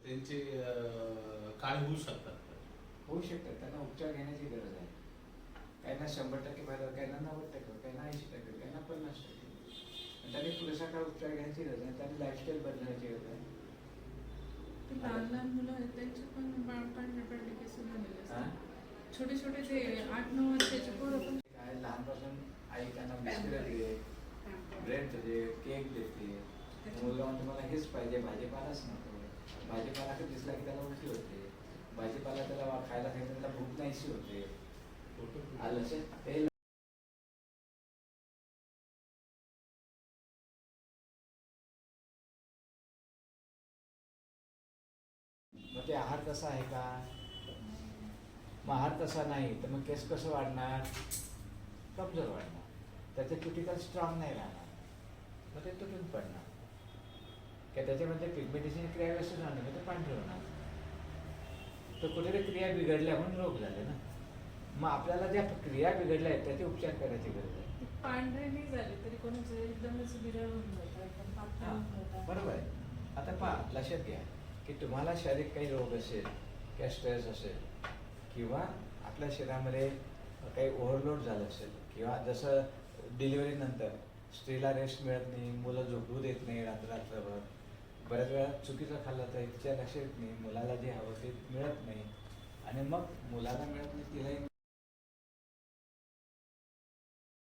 त्यांचे काय होऊ शकतात? होऊ शकतात. त्यांना उपचार घेण्याची गरज आहे. काहींना 100% बरं, काहींना 90%, काहींना 80%, काहींना 50%. त्यांनी पुरेसा काळ उपचार घेण्याची गरज आहे. त्यांनी लाईफस्टाईल बदलण्याची गरज आहे. लहान लहान मुलं आहेत त्यांचे पण पांढरे पडले केस झालेले असतात. छोटे छोटे ते 8-9 वर्षाचे पोरं पण काय लहानपासून आई त्यांना बिस्किट देते, ब्रेड देते, केक देते. मुलगा म्हणतो मला हेच पाहिजे, भाजीपालाच नको. भाजीपाला दिसला की त्याला उलटी होते. भाजीपाला त्याला खायला खायला त्याला भूक नाहीशी होते. आलं ते मग ते आहार तसा आहे का? मग आहार तसा नाही तर मग केस कसं वाढणार? कमजोर वाढणार. त्याचे क्युटिकल स्ट्रॉंग नाही राहणार. मग ते तुटून पडणार. की त्याच्यामध्ये पिगमेंटेशन क्रिया व्यवस्थित राहणार नाही, ते पांढरे होणार. तर कुठेतरी क्रिया बिघडल्या म्हणून रोग झाले ना. मग आपल्याला ज्या क्रिया बिघडल्या आहेत त्याचे उपचार करायची गरज आहे. पांढरे नाही झाले तरी कोणाचे एकदमच बिरळ होऊन जातात. बरोबर आहे. आता पहा, लक्षात घ्या की तुम्हाला शारीरिक काही रोग असेल किंवा स्ट्रेस असेल किंवा आपल्या शरीरामध्ये काही ओव्हरलोड झालं असेल किंवा जसं डिलिव्हरीनंतर स्त्रीला रेस्ट मिळत नाही, मुलं झोपू देत नाही रात्रभर, बऱ्याच वेळा चुकीचं खाल्लं तर तिच्या लक्षात येत नाही, मुलाला जे हवं ते मिळत नाही आणि मग मुलाला मिळत नाही तिलाही